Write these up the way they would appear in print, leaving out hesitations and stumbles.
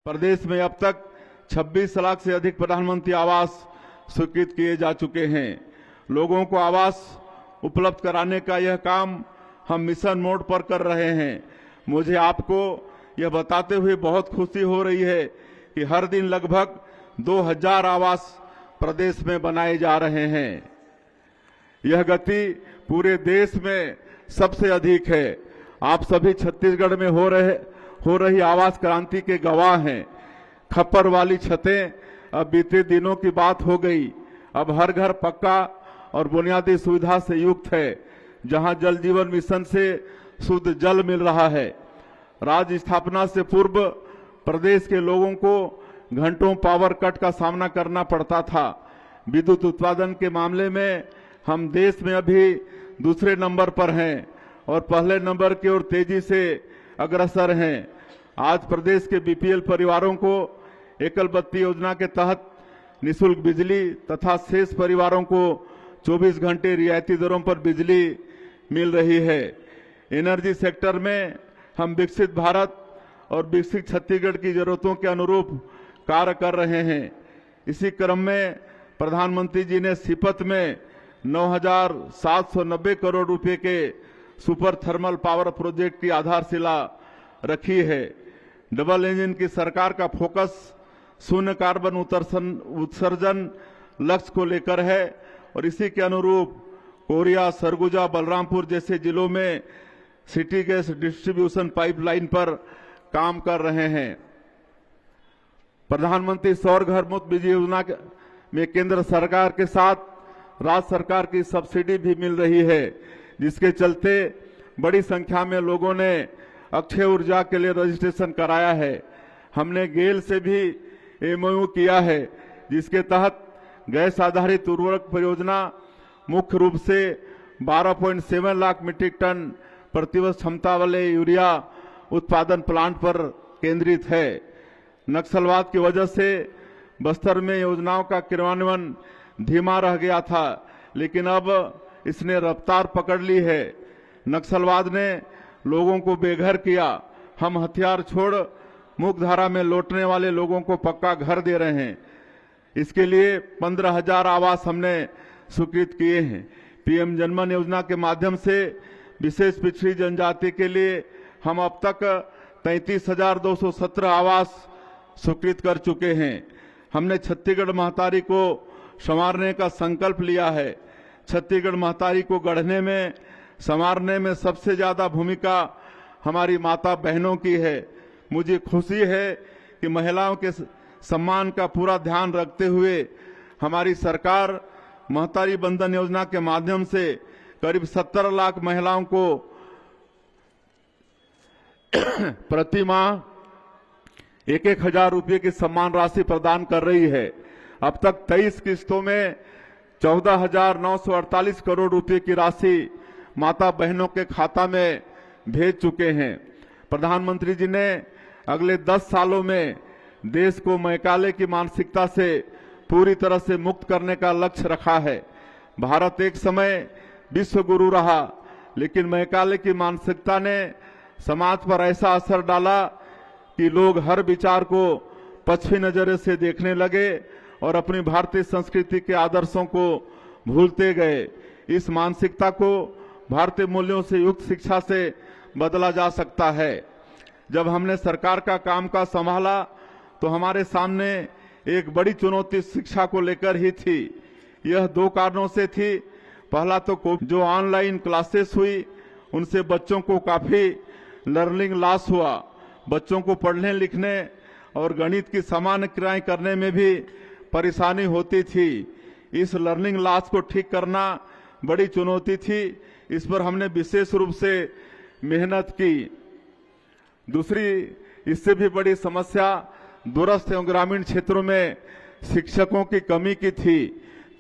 प्रदेश में अब तक 26 लाख से अधिक प्रधानमंत्री आवास स्वीकृत किए जा चुके हैं। लोगों को आवास उपलब्ध कराने का यह काम हम मिशन मोड पर कर रहे हैं। मुझे आपको यह बताते हुए बहुत खुशी हो रही है कि हर दिन लगभग 2000 आवास प्रदेश में बनाए जा रहे हैं। यह गति पूरे देश में सबसे अधिक है। आप सभी छत्तीसगढ़ में हो रही आवास क्रांति के गवाह हैं। खप्पर वाली छतें अब बीते दिनों की बात हो गई। अब हर घर पक्का और बुनियादी सुविधा से युक्त है, जहां जल जीवन मिशन से शुद्ध जल मिल रहा है। राज्य स्थापना से पूर्व प्रदेश के लोगों को घंटों पावर कट का सामना करना पड़ता था। विद्युत उत्पादन के मामले में हम देश में अभी दूसरे नंबर पर हैं और पहले नंबर की ओर तेजी से अग्रसर हैं। आज प्रदेश के बीपीएल परिवारों को एकल बत्ती योजना के तहत निःशुल्क बिजली तथा शेष परिवारों को 24 घंटे रियायती दरों पर बिजली मिल रही है। एनर्जी सेक्टर में हम विकसित भारत और विकसित छत्तीसगढ़ की जरूरतों के अनुरूप कार्य कर रहे हैं। इसी क्रम में प्रधानमंत्री जी ने सीपत में 9,790 करोड़ रुपए के सुपर थर्मल पावर प्रोजेक्ट की आधारशिला रखी है। डबल इंजन की सरकार का फोकस शून्य कार्बन उत्सर्जन लक्ष्य को लेकर है और इसी के अनुरूप कोरिया, सरगुजा, बलरामपुर जैसे जिलों में सिटी गैस डिस्ट्रीब्यूशन पाइपलाइन पर काम कर रहे हैं। प्रधानमंत्री सौर घर मुफ्त बिजली योजना में केंद्र सरकार के साथ राज्य सरकार की सब्सिडी भी मिल रही है, जिसके चलते बड़ी संख्या में लोगों ने अक्षय ऊर्जा के लिए रजिस्ट्रेशन कराया है। हमने गेल से भी एमओयू किया है, जिसके तहत गैस आधारित उर्वरक परियोजना मुख्य रूप से 12.7 लाख मीट्रिक टन प्रतिवर्ष क्षमता वाले यूरिया उत्पादन प्लांट पर केंद्रित है। नक्सलवाद की वजह से बस्तर में योजनाओं का क्रियान्वयन धीमा रह गया था, लेकिन अब इसने रफ्तार पकड़ ली है। नक्सलवाद ने लोगों को बेघर किया। हम हथियार छोड़ मुख्यधारा में लौटने वाले लोगों को पक्का घर दे रहे हैं। इसके लिए 15,000 आवास हमने स्वीकृत किए हैं। पीएम जनमन योजना के माध्यम से विशेष पिछड़ी जनजाति के लिए हम अब तक 33,217 आवास स्वीकृत कर चुके हैं। हमने छत्तीसगढ़ महतारी को संवारने का संकल्प लिया है। छत्तीसगढ़ महतारी को गढ़ने में, संवारने में सबसे ज्यादा भूमिका हमारी माता बहनों की है। मुझे खुशी है कि महिलाओं के सम्मान का पूरा ध्यान रखते हुए हमारी सरकार महतारी बंधन योजना के माध्यम से करीब 70 लाख महिलाओं को प्रति माह 1,000 रुपये की सम्मान राशि प्रदान कर रही है। अब तक 23 किस्तों में 14,948 करोड़ रुपए की राशि माता बहनों के खाता में भेज चुके हैं। प्रधानमंत्री जी ने अगले 10 सालों में देश को मैकाले की मानसिकता से पूरी तरह से मुक्त करने का लक्ष्य रखा है। भारत एक समय विश्व गुरु रहा, लेकिन मैकाले की मानसिकता ने समाज पर ऐसा असर डाला कि लोग हर विचार को पश्चिमी नजरिए से देखने लगे और अपनी भारतीय संस्कृति के आदर्शों को भूलते गए। इस मानसिकता को भारतीय मूल्यों से युक्त शिक्षा से बदला जा सकता है। जब हमने सरकार का कामकाज संभाला तो हमारे सामने एक बड़ी चुनौती शिक्षा को लेकर ही थी। यह 2 कारणों से थी। पहला तो जो ऑनलाइन क्लासेस हुई उनसे बच्चों को काफी लर्निंग लॉस हुआ। बच्चों को पढ़ने लिखने और गणित की सामान्य क्रियाएं करने में भी परेशानी होती थी। इस लर्निंग लॉस को ठीक करना बड़ी चुनौती थी। इस पर हमने विशेष रूप से मेहनत की। दूसरी इससे भी बड़ी समस्या दूरस्थ एवं ग्रामीण क्षेत्रों में शिक्षकों की कमी की थी।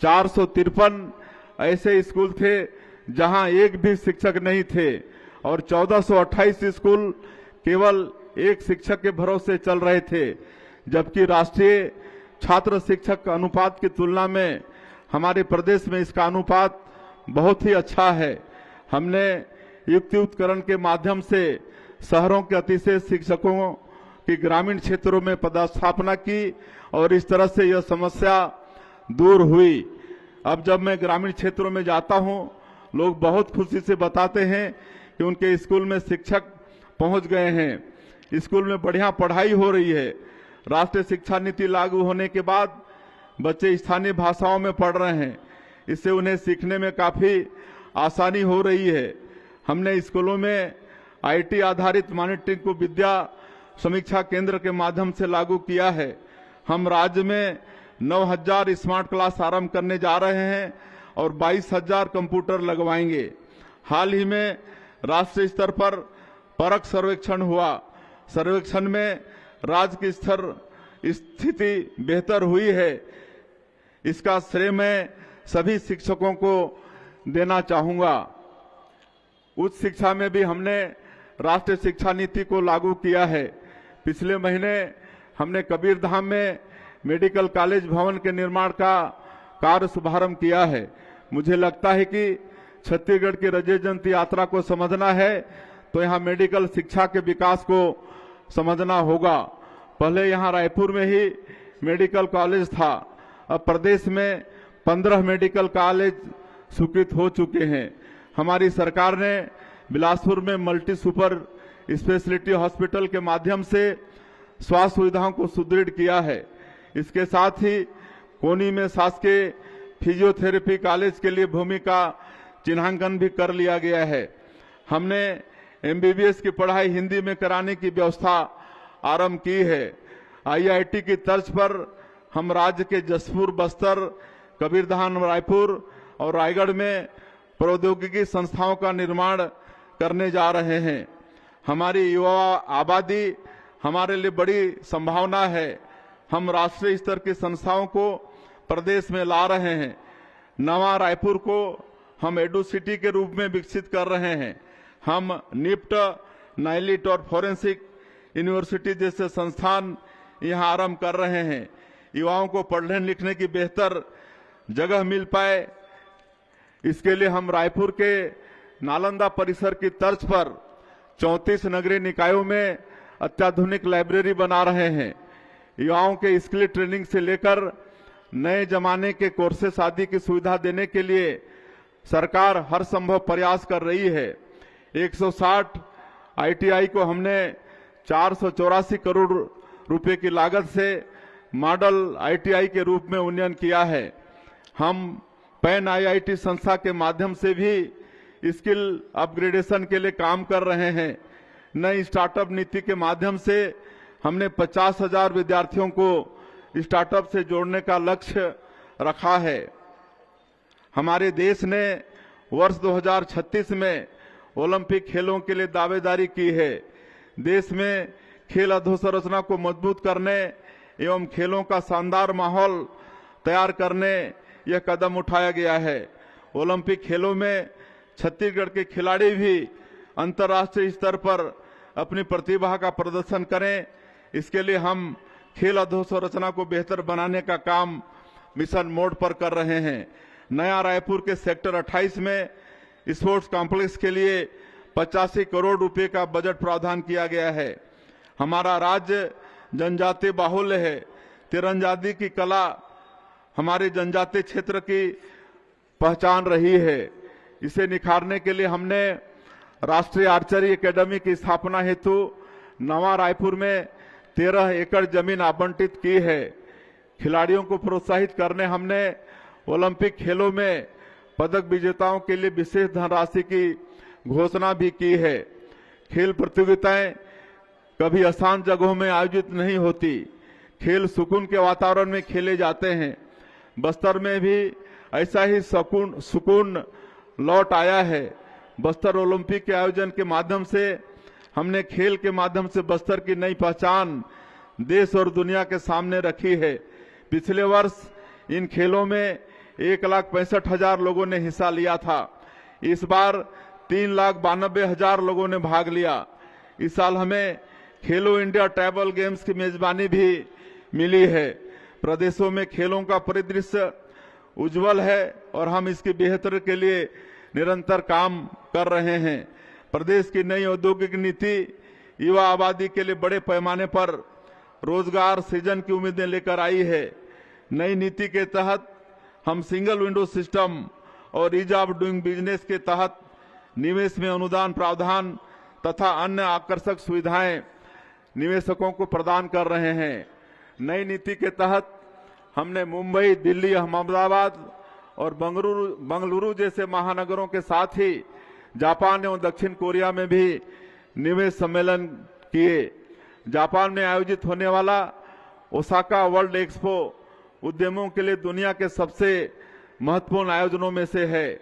453 ऐसे स्कूल थे जहां एक भी शिक्षक नहीं थे और 1428 स्कूल केवल एक शिक्षक के भरोसे चल रहे थे, जबकि राष्ट्रीय छात्र शिक्षक अनुपात की तुलना में हमारे प्रदेश में इसका अनुपात बहुत ही अच्छा है। हमने युक्तियुक्तकरण के माध्यम से शहरों के अतिशय शिक्षकों कि ग्रामीण क्षेत्रों में पदस्थापना की और इस तरह से यह समस्या दूर हुई। अब जब मैं ग्रामीण क्षेत्रों में जाता हूं, लोग बहुत खुशी से बताते हैं कि उनके स्कूल में शिक्षक पहुंच गए हैं, स्कूल में बढ़िया पढ़ाई हो रही है। राष्ट्रीय शिक्षा नीति लागू होने के बाद बच्चे स्थानीय भाषाओं में पढ़ रहे हैं, इससे उन्हें सीखने में काफी आसानी हो रही है। हमने स्कूलों में आईटी आधारित मॉनिटरिंग को विद्या समीक्षा केंद्र के माध्यम से लागू किया है। हम राज्य में 9,000 स्मार्ट क्लास आरंभ करने जा रहे हैं और 22,000 कंप्यूटर लगवाएंगे। हाल ही में राष्ट्रीय स्तर पर परख सर्वेक्षण हुआ। सर्वेक्षण में राज्य की स्थिति बेहतर हुई है। इसका श्रेय मैं सभी शिक्षकों को देना चाहूंगा। उच्च शिक्षा में भी हमने राष्ट्रीय शिक्षा नीति को लागू किया है। पिछले महीने हमने कबीरधाम में मेडिकल कॉलेज भवन के निर्माण का कार्य शुभारंभ किया है। मुझे लगता है कि छत्तीसगढ़ की रजय जयंती यात्रा को समझना है तो यहाँ मेडिकल शिक्षा के विकास को समझना होगा। पहले यहाँ रायपुर में ही मेडिकल कॉलेज था, अब प्रदेश में 15 मेडिकल कॉलेज स्वीकृत हो चुके हैं। हमारी सरकार ने बिलासपुर में मल्टी सुपर स्पेशलिटी हॉस्पिटल के माध्यम से स्वास्थ्य सुविधाओं को सुदृढ़ किया है। इसके साथ ही कोनी में शासकीय फिजियोथेरेपी कॉलेज के लिए भूमि का चिन्हांकन भी कर लिया गया है। हमने एमबीबीएस की पढ़ाई हिंदी में कराने की व्यवस्था आरंभ की है। आईआईटी की तर्ज पर हम राज्य के जसपुर, बस्तर, कबीरधाम, रायपुर और रायगढ़ में प्रौद्योगिकी संस्थाओं का निर्माण करने जा रहे हैं। हमारी युवा आबादी हमारे लिए बड़ी संभावना है। हम राष्ट्रीय स्तर की संस्थाओं को प्रदेश में ला रहे हैं। नवा रायपुर को हम एडू सिटी के रूप में विकसित कर रहे हैं। हम निफ्ट, नाइलिट और फोरेंसिक यूनिवर्सिटी जैसे संस्थान यहां आरंभ कर रहे हैं। युवाओं को पढ़ने लिखने की बेहतर जगह मिल पाए, इसके लिए हम रायपुर के नालंदा परिसर की तर्ज पर 34 नगरीय निकायों में अत्याधुनिक लाइब्रेरी बना रहे हैं। युवाओं के स्किल ट्रेनिंग से लेकर नए जमाने के कोर्सेस आदि की सुविधा देने के लिए सरकार हर संभव प्रयास कर रही है। 160 आईटीआई को हमने 484 करोड़ रुपए की लागत से मॉडल आईटीआई के रूप में उन्नयन किया है। हम पैन आईआईटी संस्था के माध्यम से भी स्किल अपग्रेडेशन के लिए काम कर रहे हैं। नई स्टार्टअप नीति के माध्यम से हमने 50,000 विद्यार्थियों को स्टार्टअप से जोड़ने का लक्ष्य रखा है। हमारे देश ने वर्ष 2036 में ओलंपिक खेलों के लिए दावेदारी की है। देश में खेल अधोसंरचना को मजबूत करने एवं खेलों का शानदार माहौल तैयार करने यह कदम उठाया गया है। ओलंपिक खेलों में छत्तीसगढ़ के खिलाड़ी भी अंतर्राष्ट्रीय स्तर पर अपनी प्रतिभा का प्रदर्शन करें, इसके लिए हम खेल अधोसंरचना को बेहतर बनाने का काम मिशन मोड पर कर रहे हैं। नया रायपुर के सेक्टर 28 में स्पोर्ट्स कॉम्प्लेक्स के लिए 85 करोड़ रुपए का बजट प्रावधान किया गया है। हमारा राज्य जनजातीय बाहुल्य है। तीरंदाजी की कला हमारे जनजातीय क्षेत्र की पहचान रही है। इसे निखारने के लिए हमने राष्ट्रीय आर्चरी एकेडमी की स्थापना हेतु नवा रायपुर में 13 एकड़ जमीन आवंटित की है। खिलाड़ियों को प्रोत्साहित करने हमने ओलंपिक खेलों में पदक विजेताओं के लिए विशेष धनराशि की घोषणा भी की है। खेल प्रतियोगिताएं कभी आसान जगहों में आयोजित नहीं होती। खेल सुकून के वातावरण में खेले जाते हैं। बस्तर में भी ऐसा ही सुकून लौट आया है। बस्तर ओलंपिक के आयोजन के माध्यम से हमने खेल के माध्यम से बस्तर की नई पहचान देश और दुनिया के सामने रखी है। पिछले वर्ष इन खेलों में 1,65,000 लोगों ने हिस्सा लिया था। इस बार 3,92,000 लोगों ने भाग लिया। इस साल हमें खेलो इंडिया ट्राइबल गेम्स की मेजबानी भी मिली है। प्रदेशों में खेलों का परिदृश्य उज्जवल है और हम इसकी बेहतरी के लिए निरंतर काम कर रहे हैं। प्रदेश की नई औद्योगिक नीति युवा आबादी के लिए बड़े पैमाने पर रोजगार सृजन की उम्मीदें लेकर आई है। नई नीति के तहत हम सिंगल विंडो सिस्टम और ईज ऑफ डूइंग बिजनेस के तहत निवेश में अनुदान प्रावधान तथा अन्य आकर्षक सुविधाएं निवेशकों को प्रदान कर रहे हैं। नई नीति के तहत हमने मुंबई, दिल्ली, अहमदाबाद और बंगलुरु जैसे महानगरों के साथ ही जापान एवं दक्षिण कोरिया में भी निवेश सम्मेलन किए। जापान में आयोजित होने वाला ओसाका वर्ल्ड एक्सपो उद्यमों के लिए दुनिया के सबसे महत्वपूर्ण आयोजनों में से है।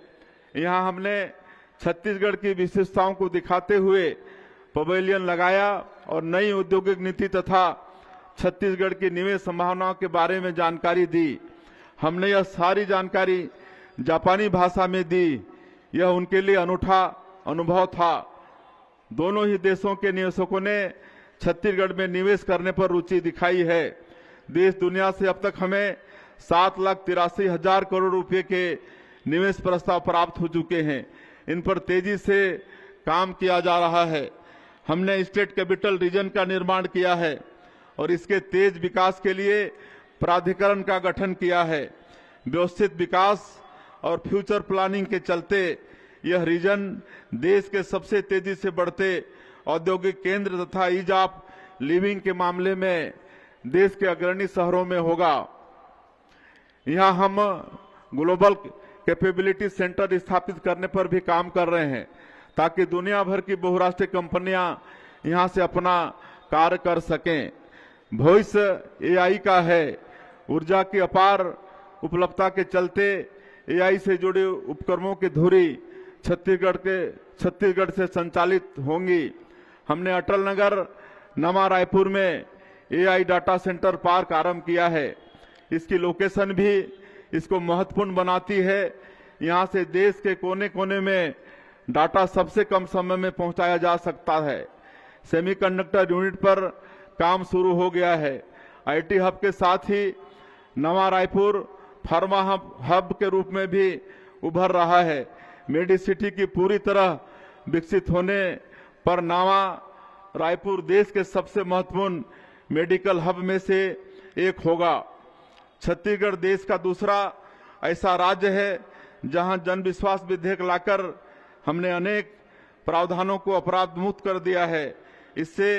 यहां हमने छत्तीसगढ़ की विशेषताओं को दिखाते हुए पवेलियन लगाया और नई औद्योगिक नीति तथा छत्तीसगढ़ की निवेश संभावनाओं के बारे में जानकारी दी। हमने यह सारी जानकारी जापानी भाषा में दी। यह उनके लिए अनूठा अनुभव था। दोनों ही देशों के निवेशकों ने छत्तीसगढ़ में निवेश करने पर रुचि दिखाई है। देश दुनिया से अब तक हमें 7,83,000 करोड़ रुपए के निवेश प्रस्ताव प्राप्त हो चुके हैं। इन पर तेजी से काम किया जा रहा है। हमने स्टेट कैपिटल रीजन का निर्माण किया है और इसके तेज विकास के लिए प्राधिकरण का गठन किया है। व्यवस्थित विकास और फ्यूचर प्लानिंग के चलते यह रीजन देश के सबसे तेजी से बढ़ते औद्योगिक केंद्र तथा ईज ऑफ लिविंग के मामले में देश के अग्रणी शहरों में होगा। यहां हम ग्लोबल कैपेबिलिटी सेंटर स्थापित करने पर भी काम कर रहे हैं ताकि दुनिया भर की बहुराष्ट्रीय कंपनियां यहां से अपना कार्य कर सकें। भविष्य एआई का है। ऊर्जा की अपार उपलब्धता के चलते एआई से जुड़े उपकरणों की धुरी छत्तीसगढ़ से संचालित होंगी। हमने अटल नगर नवा रायपुर में एआई डाटा सेंटर पार्क आरंभ किया है। इसकी लोकेशन भी इसको महत्वपूर्ण बनाती है। यहां से देश के कोने कोने में डाटा सबसे कम समय में पहुंचाया जा सकता है। सेमीकंडक्टर यूनिट पर काम शुरू हो गया है। आईटी हब के साथ ही नवा रायपुर फार्मा हब के रूप में भी उभर रहा है। मेडिसिटी की पूरी तरह विकसित होने पर नवा रायपुर देश के सबसे महत्वपूर्ण मेडिकल हब में से एक होगा। छत्तीसगढ़ देश का दूसरा ऐसा राज्य है जहां जन विश्वास विधेयक लाकर हमने अनेक प्रावधानों को अपराध मुक्त कर दिया है। इससे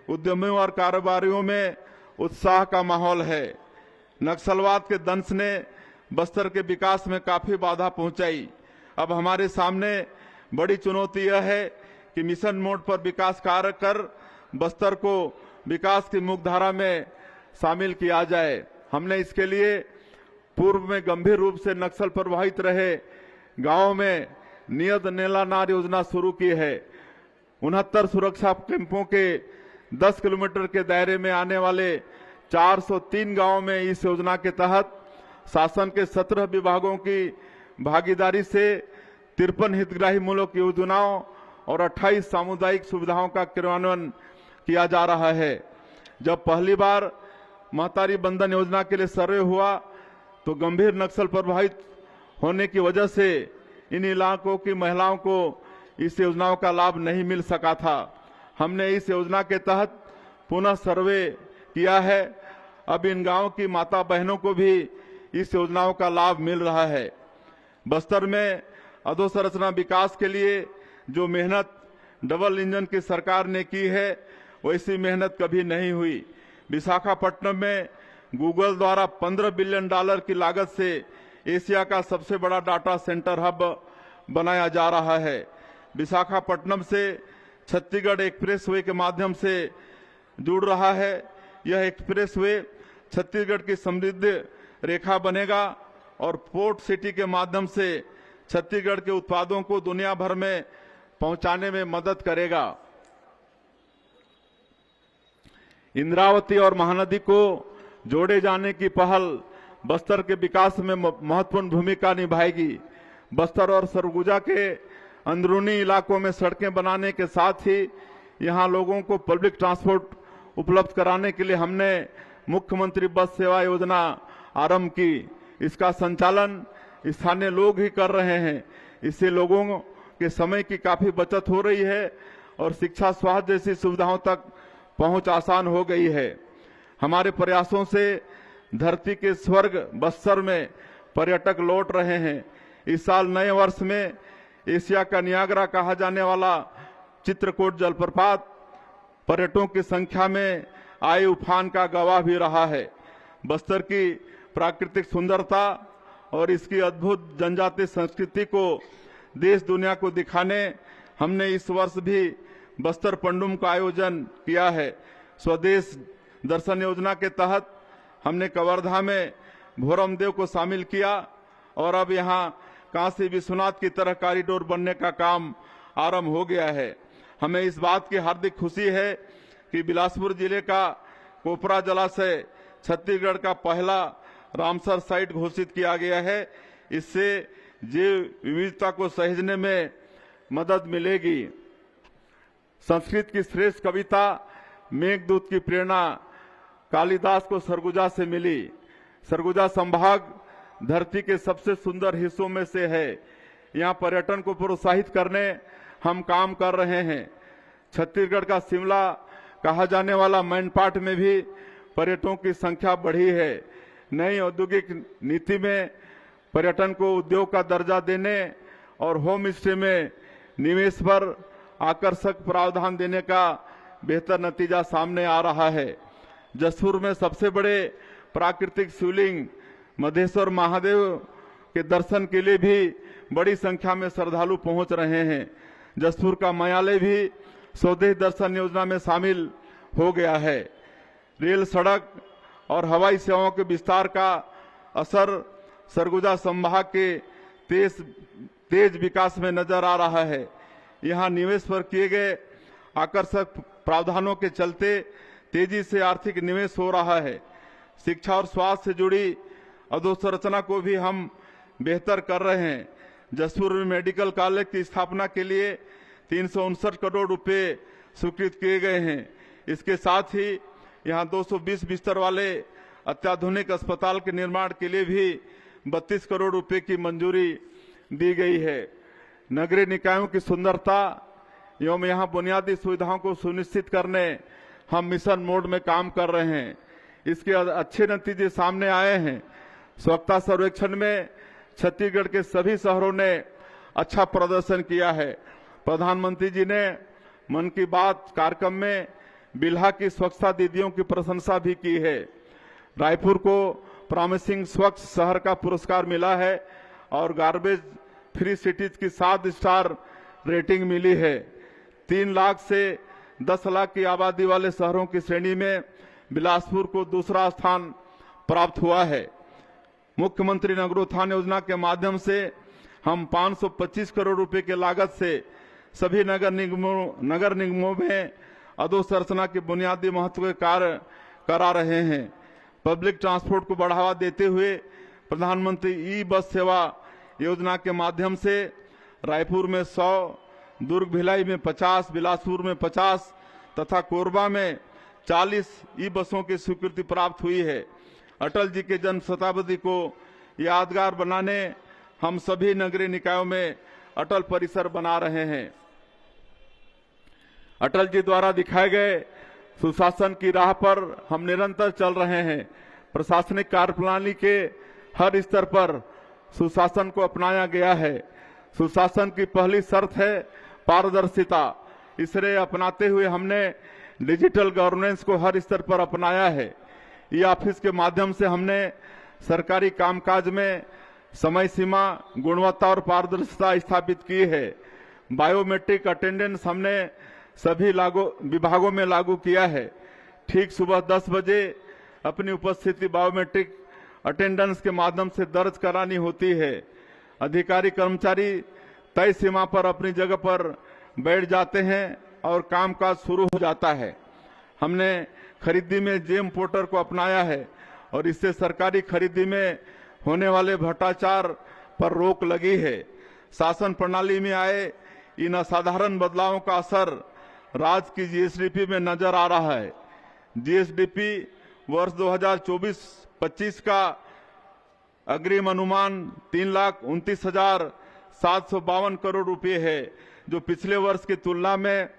उद्यमियों और कारोबारियों में उत्साह का माहौल है। नक्सलवाद के दंश ने बस्तर के विकास में काफी बाधा पहुंचाई। अब हमारे सामने बड़ी चुनौती यह है कि मिशन मोड पर विकास कार्य कर बस्तर को विकास की मुख्यधारा में शामिल किया जाए। हमने इसके लिए पूर्व में गंभीर रूप से नक्सल प्रभावित रहे गांवों में नियत नेला नार योजना शुरू की है। 69 सुरक्षा कैंपों के 10 किलोमीटर के दायरे में आने वाले 403 गांवों में इस योजना के तहत शासन के 17 विभागों की भागीदारी से 53 हितग्राही मूलक योजनाओं और 28 सामुदायिक सुविधाओं का क्रियान्वयन किया जा रहा है। जब पहली बार महतारी बंधन योजना के लिए सर्वे हुआ तो गंभीर नक्सल प्रभावित होने की वजह से इन इलाकों की महिलाओं को इस योजनाओं का लाभ नहीं मिल सका था। हमने इस योजना के तहत पुनः सर्वे किया है। अब इन गांवों की माता बहनों को भी इस योजनाओं का लाभ मिल रहा है। बस्तर में अधोसंरचना विकास के लिए जो मेहनत डबल इंजन की सरकार ने की है वैसी मेहनत कभी नहीं हुई। विशाखापट्टनम में गूगल द्वारा $15 बिलियन की लागत से एशिया का सबसे बड़ा डाटा सेंटर हब बनाया जा रहा है। विशाखापट्टनम से छत्तीसगढ़ एक्सप्रेसवे के माध्यम से जुड़ रहा है। यह एक्सप्रेसवे छत्तीसगढ़ की समृद्ध रेखा बनेगा और पोर्ट सिटी के माध्यम से छत्तीसगढ़ के उत्पादों को दुनिया भर में पहुंचाने में मदद करेगा। इंद्रावती और महानदी को जोड़े जाने की पहल बस्तर के विकास में महत्वपूर्ण भूमिका निभाएगी। बस्तर और सरगुजा के अंदरूनी इलाकों में सड़कें बनाने के साथ ही यहां लोगों को पब्लिक ट्रांसपोर्ट उपलब्ध कराने के लिए हमने मुख्यमंत्री बस सेवा योजना आरंभ की। इसका संचालन स्थानीय लोग ही कर रहे हैं। इससे लोगों के समय की काफी बचत हो रही है और शिक्षा स्वास्थ्य जैसी सुविधाओं तक पहुंच आसान हो गई है। हमारे प्रयासों से धरती के स्वर्ग बस्तर में पर्यटक लौट रहे हैं। इस साल नए वर्ष में एशिया का नियाग्रा कहा जाने वाला चित्रकूट जलप्रपात पर्यटकों की संख्या में आए उफान का गवाह भी रहा है। बस्तर की प्राकृतिक सुंदरता और इसकी अद्भुत जनजातीय संस्कृति को देश दुनिया को दिखाने हमने इस वर्ष भी बस्तर पंडुम का आयोजन किया है। स्वदेश दर्शन योजना के तहत हमने कवर्धा में भोरमदेव को शामिल किया और अब यहाँ काशी विश्वनाथ की तरह कॉरिडोर बनने का काम आरंभ हो गया है। हमें इस बात की हार्दिक खुशी है कि बिलासपुर जिले का कोपरा जलाशय छत्तीसगढ़ का पहला रामसर साइट घोषित किया गया है। इससे जैव विविधता को सहेजने में मदद मिलेगी। संस्कृत की श्रेष्ठ कविता मेघदूत की प्रेरणा कालिदास को सरगुजा से मिली। सरगुजा संभाग धरती के सबसे सुंदर हिस्सों में से है। यहाँ पर्यटन को प्रोत्साहित करने हम काम कर रहे हैं। छत्तीसगढ़ का शिमला कहा जाने वाला मैनपाट में भी पर्यटकों की संख्या बढ़ी है। नई औद्योगिक नीति में पर्यटन को उद्योग का दर्जा देने और होम स्टे में निवेश पर आकर्षक प्रावधान देने का बेहतर नतीजा सामने आ रहा है। जसपुर में सबसे बड़े प्राकृतिक शिवलिंग मधेश्वर महादेव के दर्शन के लिए भी बड़ी संख्या में श्रद्धालु पहुंच रहे हैं। जसपुर का मायालय भी स्वदेश दर्शन योजना में शामिल हो गया है। रेल, सड़क और हवाई सेवाओं के विस्तार का असर सरगुजा संभाग के तेज विकास में नजर आ रहा है। यहाँ निवेश पर किए गए आकर्षक प्रावधानों के चलते तेजी से आर्थिक निवेश हो रहा है। शिक्षा और स्वास्थ्य से जुड़ी अधोसंरचना को भी हम बेहतर कर रहे हैं। जसपुर में मेडिकल कॉलेज की स्थापना के लिए 359 करोड़ रुपए स्वीकृत किए गए हैं। इसके साथ ही यहाँ 220 बिस्तर वाले अत्याधुनिक अस्पताल के निर्माण के लिए भी 32 करोड़ रुपए की मंजूरी दी गई है। नगरीय निकायों की सुंदरता एवं यहाँ बुनियादी सुविधाओं को सुनिश्चित करने हम मिशन मोड में काम कर रहे हैं। इसके अच्छे नतीजे सामने आए हैं। स्वच्छता सर्वेक्षण में छत्तीसगढ़ के सभी शहरों ने अच्छा प्रदर्शन किया है। प्रधानमंत्री जी ने मन की बात कार्यक्रम में बिल्हा की स्वच्छता दीदियों की प्रशंसा भी की है। रायपुर को प्रॉमिसिंग स्वच्छ शहर का पुरस्कार मिला है और गार्बेज फ्री सिटीज की 7 स्टार रेटिंग मिली है। 3 लाख से 10 लाख की आबादी वाले शहरों की श्रेणी में बिलासपुर को दूसरा स्थान प्राप्त हुआ है। मुख्यमंत्री नगरोत्थान योजना के माध्यम से हम 525 करोड़ रुपए की लागत से सभी नगर निगमों में अधोसंरचना के बुनियादी महत्व के कार्य करा रहे हैं। पब्लिक ट्रांसपोर्ट को बढ़ावा देते हुए प्रधानमंत्री ई बस सेवा योजना के माध्यम से रायपुर में 100, दुर्ग भिलाई में 50, बिलासपुर में 50 तथा कोरबा में 40 ई बसों की स्वीकृति प्राप्त हुई है। अटल जी के जन्म शताब्दी को यादगार बनाने हम सभी नगरीय निकायों में अटल परिसर बना रहे हैं। अटल जी द्वारा दिखाए गए सुशासन की राह पर हम निरंतर चल रहे हैं। प्रशासनिक कार्यप्रणाली के हर स्तर पर सुशासन को अपनाया गया है। सुशासन की पहली शर्त है पारदर्शिता। इसे अपनाते हुए हमने डिजिटल गवर्नेंस को हर स्तर पर अपनाया है। ई ऑफिस के माध्यम से हमने सरकारी कामकाज में समय सीमा, गुणवत्ता और पारदर्शिता स्थापित की है। बायोमेट्रिक अटेंडेंस हमने सभी विभागों में लागू किया है। ठीक सुबह 10 बजे अपनी उपस्थिति बायोमेट्रिक अटेंडेंस के माध्यम से दर्ज करानी होती है। अधिकारी कर्मचारी तय सीमा पर अपनी जगह पर बैठ जाते हैं और कामकाज शुरू हो जाता है। हमने खरीदी में जेम पोर्टर को अपनाया है और इससे सरकारी खरीदी में होने वाले भ्रष्टाचार पर रोक लगी है। शासन प्रणाली में आए इन असाधारण बदलावों का असर राज्य की जीएसडीपी में नजर आ रहा है। जीएसडीपी वर्ष 2024-25 का अग्रिम अनुमान 3,29,752 करोड़ रुपए है, जो पिछले वर्ष की तुलना में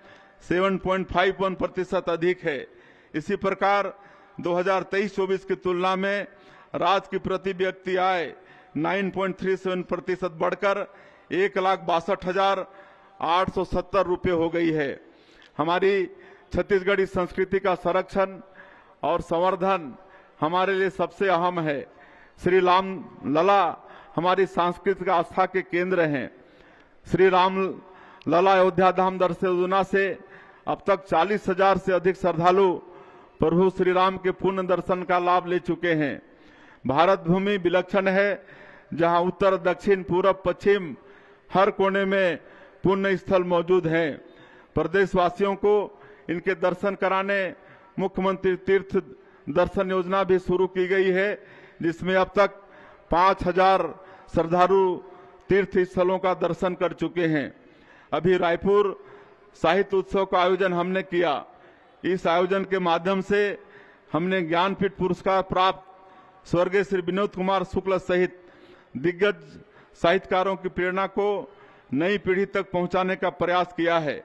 7.51% अधिक है। इसी प्रकार 2023-24 की तुलना में राज्य की प्रति व्यक्ति आय 9.37% बढ़कर 1,62,870 रुपये हो गई है। हमारी छत्तीसगढ़ी संस्कृति का संरक्षण और संवर्धन हमारे लिए सबसे अहम है। श्री राम लला हमारी सांस्कृतिक आस्था के केंद्र हैं। श्री राम लला अयोध्या धाम दर्शन योजना से अब तक 40,000 से अधिक श्रद्धालु प्रभु श्री राम के पुण्य दर्शन का लाभ ले चुके हैं। भारत भूमि विलक्षण है, जहां उत्तर, दक्षिण, पूर्व, पश्चिम हर कोने में पुण्य स्थल मौजूद हैं। प्रदेशवासियों को इनके दर्शन कराने मुख्यमंत्री तीर्थ दर्शन योजना भी शुरू की गई है, जिसमें अब तक 5,000 श्रद्धालु तीर्थ स्थलों का दर्शन कर चुके हैं। अभी रायपुर साहित्य उत्सव का आयोजन हमने किया। इस आयोजन के माध्यम से हमने ज्ञानपीठ पुरस्कार प्राप्त स्वर्गीय श्री विनोद कुमार शुक्ल सहित दिग्गज साहित्यकारों की प्रेरणा को नई पीढ़ी तक पहुंचाने का प्रयास किया है।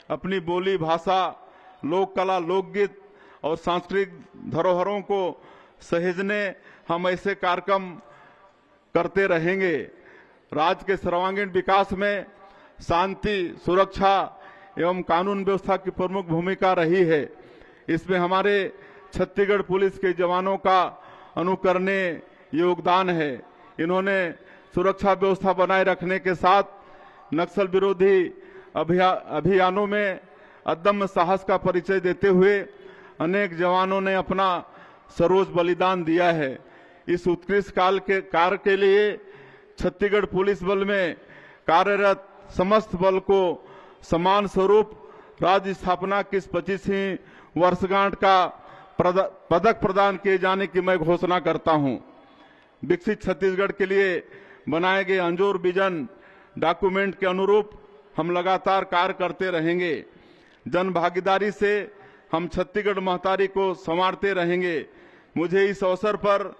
अपनी बोली, भाषा, लोक कला, लोकगीत और सांस्कृतिक धरोहरों को सहेजने हम ऐसे कार्यक्रम करते रहेंगे। राज्य के सर्वांगीण विकास में शांति, सुरक्षा एवं कानून व्यवस्था की प्रमुख भूमिका रही है। इसमें हमारे छत्तीसगढ़ पुलिस के जवानों का अनुकरणीय योगदान है। इन्होंने सुरक्षा व्यवस्था बनाए रखने के साथ नक्सल विरोधी अभियानों में अदम्य साहस का परिचय देते हुए अनेक जवानों ने अपना सर्वोच्च बलिदान दिया है। इस उत्कृष्ट कार्य के लिए छत्तीसगढ़ पुलिस बल में कार्यरत समस्त बल को समान स्वरूप राज्य स्थापना की 25वीं वर्षगांठ का पदक प्रदान किए जाने की मैं घोषणा करता हूं। विकसित छत्तीसगढ़ के लिए बनाए गए अंजोर विजन डॉक्यूमेंट के अनुरूप हम लगातार कार्य करते रहेंगे। जन भागीदारी से हम छत्तीसगढ़ महतारी को संवारते रहेंगे। मुझे इस अवसर पर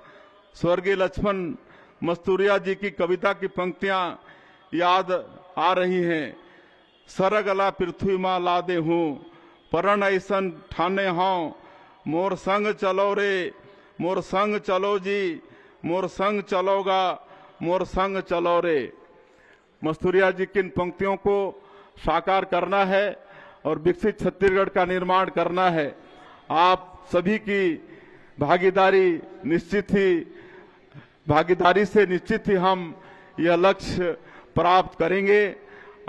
स्वर्गीय लक्ष्मण मस्तूरिया जी की कविता की पंक्तियां याद आ रही हैं। सरगला पृथ्वी माँ लादे हूँ, परण ऐसन ठाने हाउ, मोर संग चलो रे, मोर संग चलो जी, मोर संग चलोगा, मोर संग चलो रे। मस्तूरिया जी की इन पंक्तियों को साकार करना है और विकसित छत्तीसगढ़ का निर्माण करना है। आप सभी की भागीदारी से निश्चित ही हम यह लक्ष्य प्राप्त करेंगे।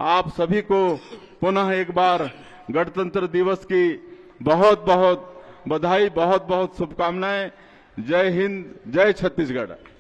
आप सभी को पुनः एक बार गणतंत्र दिवस की बहुत बहुत बधाई, बहुत बहुत शुभकामनाएं। जय हिंद, जय छत्तीसगढ़।